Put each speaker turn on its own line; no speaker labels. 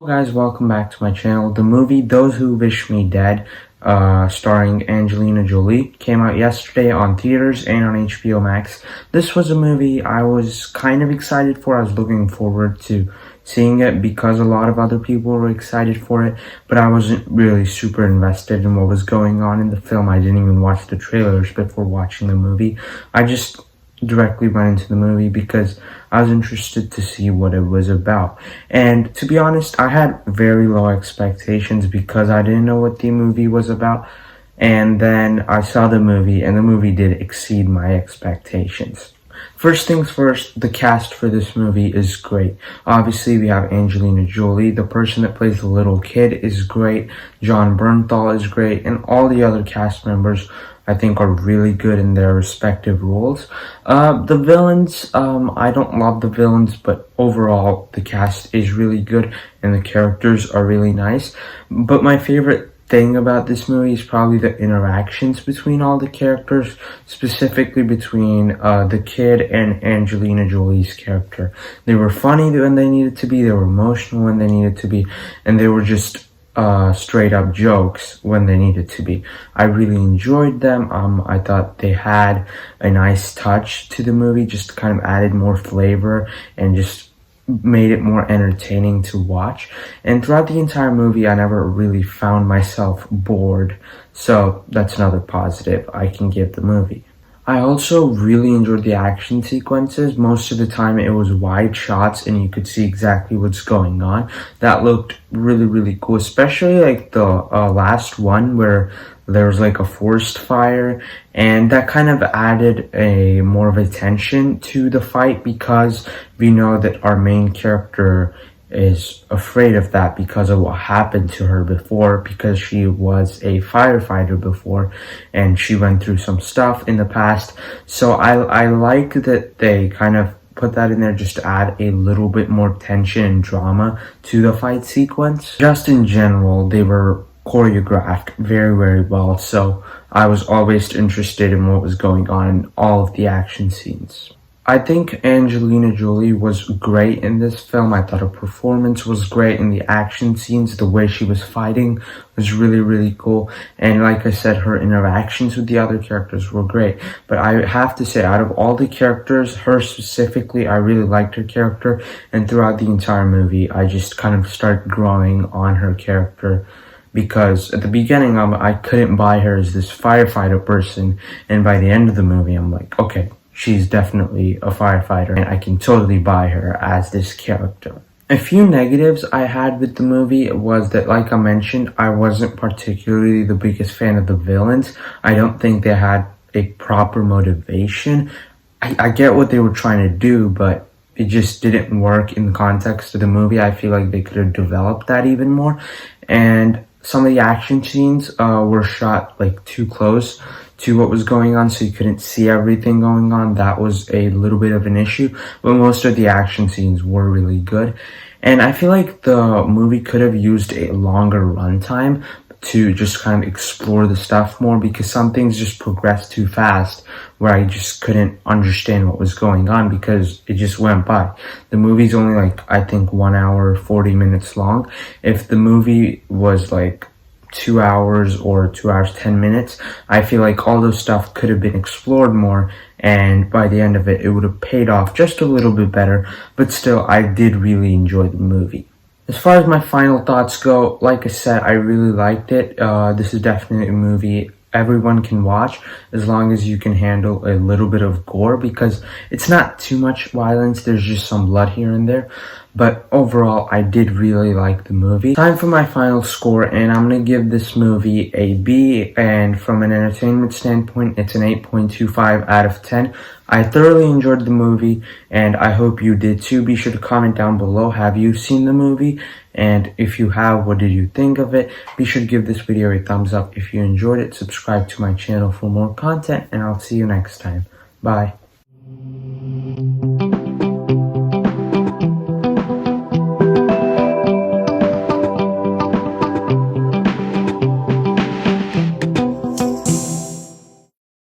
Guys, welcome back to my channel. The movie Those Who Wish Me Dead, starring Angelina Jolie, came out yesterday on theaters and on HBO Max. This was a movie I was kind of excited for. I was looking forward to seeing it because a lot of other people were excited for it, but I wasn't really super invested in what was going on in the film. I didn't even watch the trailers before watching the movie. I just directly went into the movie because I was interested to see what it was about. And to be honest, I had very low expectations because I didn't know what the movie was about. And then I saw the movie, and the movie did exceed my expectations. First things first, the cast for this movie is great. Obviously, we have Angelina Jolie. The person that plays the little kid is great. Jon Bernthal is great. And all the other cast members, I think, are really good in their respective roles. The villains, I don't love the villains, but overall, the cast is really good and the characters are really nice. But my favorite thing about this movie is probably the interactions between all the characters, specifically between the kid and Angelina Jolie's character. They were funny when they needed to be, they were emotional when they needed to be, and they were just straight up jokes when they needed to be. I really enjoyed them. I thought they had a nice touch to the movie, just kind of added more flavor and just made it more entertaining to watch. And throughout the entire movie, I never really found myself bored. So that's another positive I can give the movie. I also really enjoyed the action sequences. Most of the time it was wide shots and you could see exactly what's going on. That looked really cool, especially like the last one where there was like a forest fire, and that kind of added a more of a tension to the fight because we know that our main character is afraid of that because of what happened to her before, because she was a firefighter before and she went through some stuff in the past. So I like that they kind of put that in there just to add a little bit more tension and drama to the fight sequence. Just in general, they were choreographed very well, so I was always interested in what was going on in all of the action scenes. I think Angelina Jolie was great in this film. I thought her performance was great in the action scenes. The way she was fighting was really cool. And like I said, her interactions with the other characters were great. But I have to say, out of all the characters, her specifically, I really liked her character. And throughout the entire movie, I just kind of started growing on her character. Because at the beginning, I couldn't buy her as this firefighter person. And by the end of the movie, I'm like, okay, she's definitely a firefighter, and I can totally buy her as this character. A few negatives I had with the movie was that, like I mentioned, I wasn't particularly the biggest fan of the villains. I don't think they had a proper motivation. I get what they were trying to do, but it just didn't work in the context of the movie. I feel like they could have developed that even more. And some of the action scenes were shot like too close to what was going on, so you couldn't see everything going on. That was a little bit of an issue, but most of the action scenes were really good. And I feel like the movie could have used a longer runtime to just kind of explore the stuff more, because some things just progressed too fast where I just couldn't understand what was going on because it just went by. The movie's only like, I think, 1 hour 40 minutes long. If the movie was like 2 hours or 2 hours 10 minutes, I feel like all those stuff could have been explored more, and by the end of it, it would have paid off just a little bit better. But still, I did really enjoy the movie. As far as my final thoughts go, like I said, I really liked it. This is definitely a movie everyone can watch as long as you can handle a little bit of gore, because it's not too much violence. There's just some blood here and there. But overall, I did really like the movie. Time for my final score, and I'm going to give this movie a B, and from an entertainment standpoint, it's an 8.25 out of 10. I thoroughly enjoyed the movie, and I hope you did too. Be sure to comment down below, have you seen the movie? And if you have, what did you think of it? Be sure to give this video a thumbs up if you enjoyed it. Subscribe to my channel for more content, and I'll see you next time. Bye.